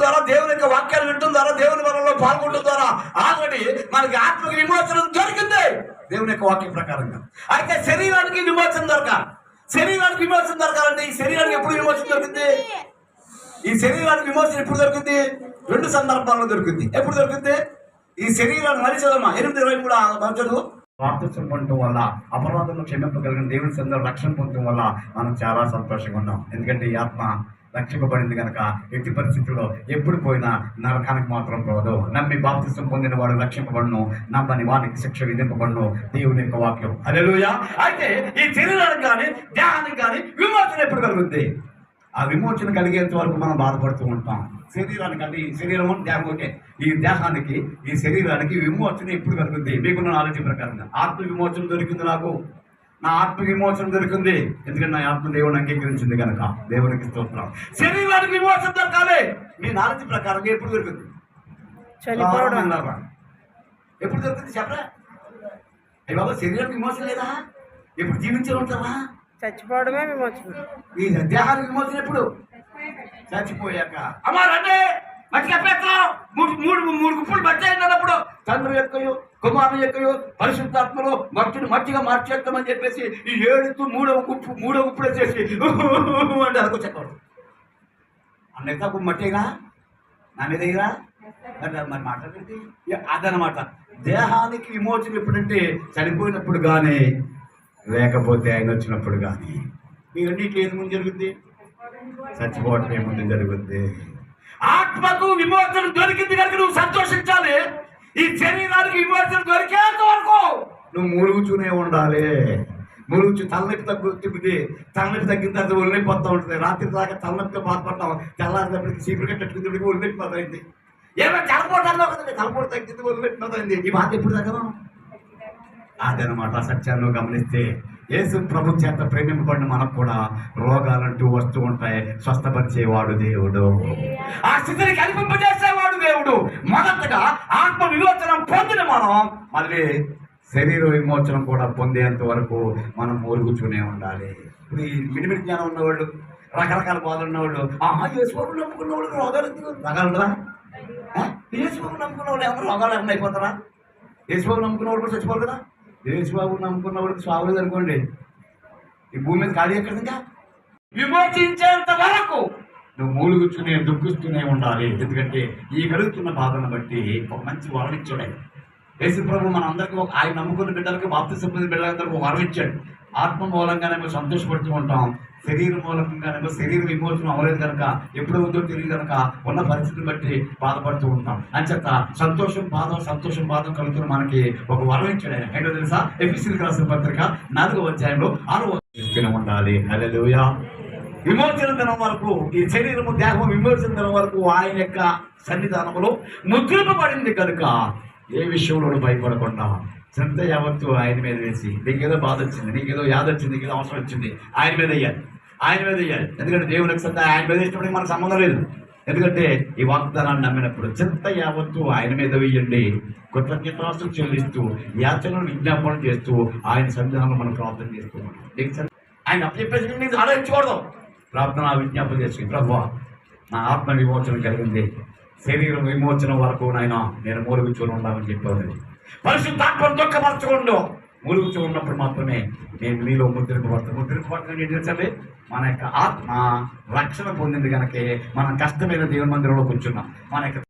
ద్వారా, దేవుని యొక్క వాక్యాలు వినడం ద్వారా, దేవుని వరంలో పాల్గొనడం ద్వారా ఆల్రెడీ మనకి ఆత్మకి విమోచనం దొరికింది దేవుని యొక్క వాక్యం ప్రకారంగా. అయితే శరీరానికి విమోచన దొరకాలి. శరీరానికి విమోచన దొరకాలంటే ఈ శరీరానికి ఎప్పుడు విమోచన దొరికింది? ఈ శరీరానికి విమోచన ఎప్పుడు దొరికింది? 2 సందర్భాల్లో దొరికింది. ఎప్పుడు దొరికింది? ఈ శరీరాన్ని మరి చదవమా 8:23 బాప్తిసం పొందడం వల్ల, అపరాధంలో క్షమింపగలిగిన దేవుని సందర్భం రక్షణ పొందడం వల్ల మనం చాలా సంతోషంగా ఉన్నాం. ఎందుకంటే ఈ ఆత్మ రక్షింపబడింది కనుక ఎట్టి పరిస్థితుల్లో ఎప్పుడు పోయినా నరకానికి మాత్రం పోదు. నమ్మి బాప్తిసం పొందిన వాడు రక్షింపబడును, నమ్మని వానికి శిక్ష విధింపబడును దేవుని యొక్క వాక్యం. హల్లెలూయా. అయితే ఈ శరీరానికి కానీ దేహానికి కానీ విమోచన ఎప్పుడు కలుగుద్ది? ఆ విమోచన కలిగేంత వరకు మనం బాధపడుతూ ఉంటాం. శరీరానికి అంటే ఈ శరీరం దేహం ఒకటే. ఈ దేహానికి ఈ శరీరానికి విమోచన ఎప్పుడు కలుగుద్ది? మీకున్న నాలెడ్జ్ ప్రకారంగా ఆత్మ విమోచన దొరికింది. నాకు నా ఆత్మ విమోచన దొరికింది ఎందుకంటే నా ఆత్మ దేవుని అంగీకరించింది కనుక దేవునికి స్తోత్రం. శరీరానికి విమోచన దొరకాలి. మీ నాలెడ్జ్ ప్రకారంగా ఎప్పుడు దొరికింది? ఎప్పుడు దొరికింది చెప్పరా? అయ్యి బాబా శరీరానికి విమోచన లేదా? ఎప్పుడు జీవించే ఉంటావా? చచ్చిపోవడమే విమోచన. ఈ దేహానికి విమోచన ఎప్పుడు? చచ్చిపోయాక. అమ్మారంటే మట్టిగా పెట్టడం మూడు గుప్పులు బచ్చాయినప్పుడు తండ్రి యొక్కయో కుమారుని యొక్కయో పరిశుద్ధాత్మలో మట్టిగా మార్చేస్తామని చెప్పేసి ఈ 7 మూడవ గుప్పుడు వచ్చేసి అంటే అనుకోవచ్చు. అన్నైతే మట్టిగా నా మీద ఇరా మరి మాట్లాడింది అదనమాట. దేహానికి విమోచన ఎప్పుడంటే చనిపోయినప్పుడు కానీ, లేకపోతే ఆయన వచ్చినప్పుడు కానీ. ఈ రెండింటిలో ఏది ముందు జరుగుద్ది? చచ్చిపోవటం ఏముందు జరుగుద్ది. ఆత్మకు విమోచన దొరికింది కనుక నువ్వు సంతోషించాలి. ఈ శరీరానికి విమోచన దొరికేంత వరకు నువ్వు మురుగుతూనే ఉండాలి. తలనొప్పి తగ్గుతుంది. తలనొప్పి తగ్గిన తర్వాత ఒళ్ళిపోతూ ఉంటుంది. రాత్రి దాకా తలనొప్పితో బాధపడతాం. తెల్లారినప్పటికి చీపురు కట్టెట్టుకుంటే ఒళ్ళిపోతుంది. ఏమో తలపోటాల్లో కదండి, తలపోటు తగ్గింది ఒళ్ళిపోతుంది. ఈ బాధ ఎప్పుడు తగ్గదు? అదనమాట సత్యాన్ని గమనిస్తే యేసు ప్రభు చేత ప్రేమింపబడిన మనకు కూడా రోగాలంటూ వస్తూ ఉంటాయి. స్వస్థపరిచేవాడు దేవుడు, ఆ స్థితిని కల్పింపజేసేవాడు దేవుడు. మొదటగా ఆత్మ విమోచనం పొందిన మనం మళ్ళీ శరీర విమోచనం కూడా పొందేంత వరకు మనం మూరుగుతూనే ఉండాలి. ఇప్పుడు ఈ మిడిమిడి జ్ఞానం ఉన్నవాళ్ళు, రకరకాల బాధలు ఉన్నవాళ్ళు, యేసుబాబు నమ్ముకున్న వాళ్ళు రోగాలు రకాలరా? యేసుబాబు నమ్ముకున్న వాళ్ళు ఎవరు రోగాలు ఏమన్నా అయిపోతారా? యేసుబాబు నమ్ముకున్న వాళ్ళు కూడా చచ్చిపోరు కదా. యేసుబాబు నమ్ముకున్న వాడికి స్వాగలేదు అనుకోండి, ఈ భూమి మీద ఖాళీ ఎక్కడ? ఇంకా విమోచించేంత వరకు నువ్వు మూలుగుతూనే దుఃఖిస్తూనే ఉండాలి. ఎందుకంటే ఈ కలుగుతున్న బాధను బట్టి ఒక మంచి వరం ఇచ్చాడు యేసు ప్రభు. మన అందరికీ ఆయన నమ్ముకున్న బిడ్డలకి, బాప్తిసం పొందిన బిడ్డలందరికీ ఒక వరం ఇచ్చాడు. ఆత్మ మూలంగానేమో సంతోషపడుతూ ఉంటాం, శరీర మూలంగానేమో శరీర విమోచనం అవ్వలేదు కనుక ఎప్పుడు అవుతుందో తెలియదు కనుక ఉన్న పరిస్థితిని బట్టి బాధపడుతూ ఉంటాం. అంచేత సంతోషం బాధం కలుగుతున్న మనకి ఒక వరం ఇచ్చాడు ఆయన. ఏంటో తెలుసా? ఎఫెసీయులకు రాసిన పత్రిక 4వ అధ్యాయంలో 6వ ఉండాలి. హల్లెలూయా. విమోచన దినం వరకు ఈ శరీరము దేహం విమోచన దినం వరకు ఆయన యొక్క సన్నిధానంలో ముద్రింపబడింది కనుక ఏ విషయంలో భయపడకుండా శ్రద్ధ యావత్తు ఆయన మీద వేసి, నీకేదో బాధ వచ్చింది, నీకేదో యాద వచ్చింది, నీకేదో అవసరం వచ్చింది, ఆయన మీద వేయాలి. ఎందుకంటే దేవునికి శ్రద్ధ ఆయన మీద ఇష్టపడి మనకు సంబంధం లేదు. ఎందుకంటే ఈ వాగ్దానాన్ని నమ్మినప్పుడు చింత యావత్తు ఆయన మీద వేయండి. కృతజ్ఞతాస్తులు చెల్లిస్తూ యాచనలు విజ్ఞాపనలు చేస్తూ ఆయన సన్నిధానంలో మనం ప్రార్థన చేస్తూ ఆయన అప్పచెప్పేసి నీకు ఆలోచించకూడదు. ప్రార్థన విజ్ఞాపన చేసి, ప్రభువా నా ఆత్మ విమోచన కలిగింది, శరీరం విమోచన వరకు నాయన నేను మూలుగుచూని ఉండాలని చెప్పాను. పరిశుద్ధాత్మను దుఃఖపరచకుండా మూలుగుచూ ఉన్నప్పుడు మాత్రమే నేను మీలో ముద్రింపబడతాను. ఏం చేయాలి? మన యొక్క ఆత్మ రక్షణ పొందింది కనుకే మనం కష్టమైన దేవుని మందిరంలో కూర్చున్నాం. మన యొక్క